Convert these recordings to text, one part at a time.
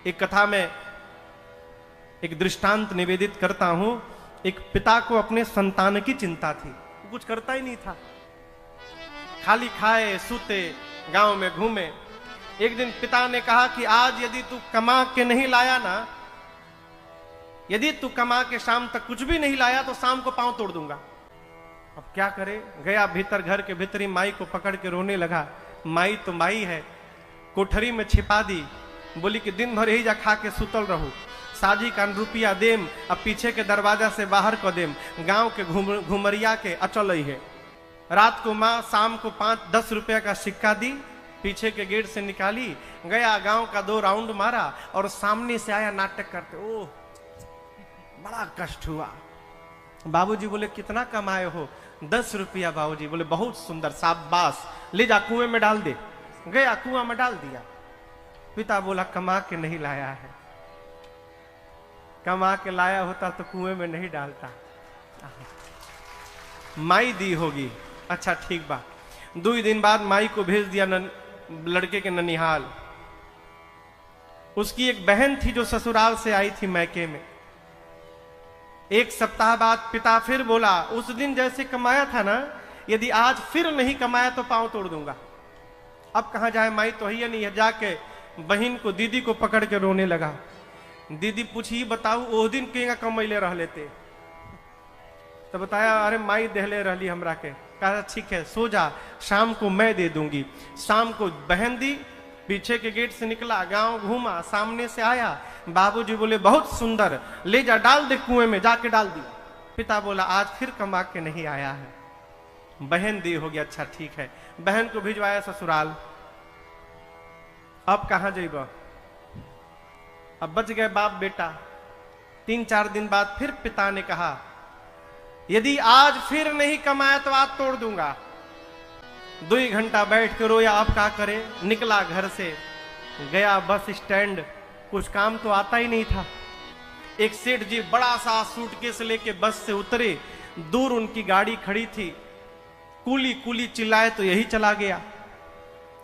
एक कथा में एक दृष्टांत निवेदित करता हूं। एक पिता को अपने संतान की चिंता थी, कुछ करता ही नहीं था, खाली खाए सूते गांव में घूमे। एक दिन पिता ने कहा कि आज यदि तू कमा के नहीं लाया ना, यदि तू कमा के शाम तक कुछ भी नहीं लाया तो शाम को पांव तोड़ दूंगा। अब क्या करे, गया भीतर, घर के भीतर ही माई को पकड़ के रोने लगा। माई तो माई है, कोठरी में छिपा दी, बोली कि दिन भर यही जा खा के सुतल रहू, साजी का रुपया देम, अब पीछे के दरवाजा से बाहर को देम, गांव के घुमरिया के अचल ही है। रात को माँ शाम को 5-10 रुपया का सिक्का दी, पीछे के गेट से निकाली, गया गांव का 2 राउंड मारा और सामने से आया नाटक करते। ओह बड़ा कष्ट हुआ। बाबूजी बोले कितना कमाए हो? 10 रुपया। बाबूजी बोले बहुत सुंदर, शाबाश, ले जा कुएं में डाल दे। गया कुआं में डाल दिया। पिता बोला कमा के नहीं लाया है, कमा के लाया होता तो कुएं में नहीं डालता, माई दी होगी। अच्छा ठीक बा। 2 दिन बाद माई को भेज दिया लड़के के ननिहाल। उसकी एक बहन थी जो ससुराल से आई थी मैके में। 1 सप्ताह बाद पिता फिर बोला, उस दिन जैसे कमाया था ना, यदि आज फिर नहीं कमाया तो पांव तोड़ दूंगा। अब कहां जाए, माई तो ही नहीं है। जाके बहन को, दीदी को पकड़ के रोने लगा। दीदी पूछी बताऊ वो दिन केगा कमैले रह लेते? तो बताया अरे माई देहले रहली हमरा के। कहा ठीक है सो जा, शाम को मैं दे दूंगी। शाम को बहन दी, पीछे के गेट से निकला, गांव घूमा, सामने से आया। बाबूजी बोले बहुत सुंदर, ले जा डाल दे कुएं में। जाके डाल दी। पिता बोला आज फिर कमा के नहीं आया है। बहन दी होगी, अच्छा ठीक है। बहन को भिजवाया ससुराल। अब कहां जाइबा? अब बच गए बाप बेटा। 3-4 दिन बाद फिर पिता ने कहा यदि आज फिर नहीं कमाया तो आज तोड़ दूंगा। 2 घंटा बैठ के रोया, अब क्या करे। निकला घर से, गया बस स्टैंड, कुछ काम तो आता ही नहीं था। एक सेठ जी बड़ा सा सूटकेस लेके बस से उतरे, दूर उनकी गाड़ी खड़ी थी। कूली कूली चिल्लाए तो यही चला गया।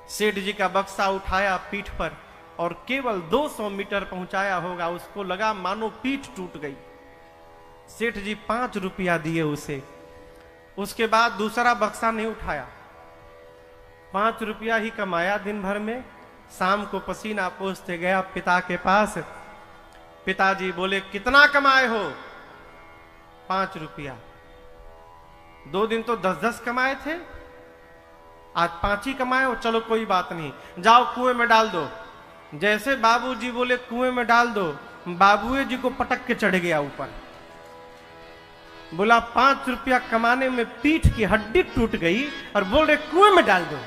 सेठ जी का बक्सा उठाया पीठ पर और केवल 200 मीटर पहुंचाया होगा, उसको लगा मानो पीठ टूट गई। सेठ जी 5 रुपया दिए उसे। उसके बाद दूसरा बक्सा नहीं उठाया। 5 रुपया ही कमाया दिन भर में। शाम को पसीना पोंछते गया पिता के पास। पिताजी बोले कितना कमाए हो? 5 रुपया। 2 दिन तो 10-10 कमाए थे, आज 5 ही कमाए हो। चलो कोई बात नहीं, जाओ कुएं में डाल दो। जैसे बाबूजी बोले कुएं में डाल दो, बाबूए जी को पटक के चढ़ गया ऊपर। बोला 5 रुपया कमाने में पीठ की हड्डी टूट गई और बोल रहे कुएं में डाल दो।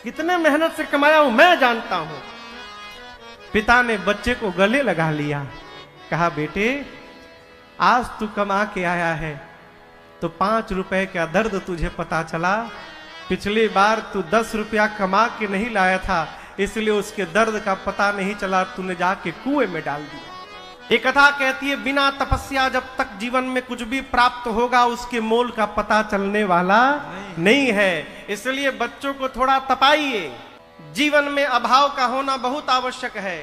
कितने मेहनत से कमाया हूं मैं जानता हूं। पिता ने बच्चे को गले लगा लिया, कहा बेटे आज तू कमा के आया है तो 5 रुपए का दर्द तुझे पता चला। पिछली बार तू 10 रुपया कमा के नहीं लाया था, इसलिए उसके दर्द का पता नहीं चला, तूने जाके कुएं में डाल दिया। एक कथा कहती है बिना तपस्या जब तक जीवन में कुछ भी प्राप्त होगा उसके मोल का पता चलने वाला नहीं है। इसलिए बच्चों को थोड़ा तपाइए। जीवन में अभाव का होना बहुत आवश्यक है।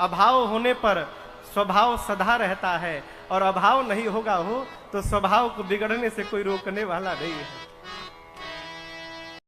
अभाव होने पर स्वभाव सदा रहता है और अभाव नहीं होगा हो तो स्वभाव को बिगड़ने से कोई रोकने वाला नहीं है।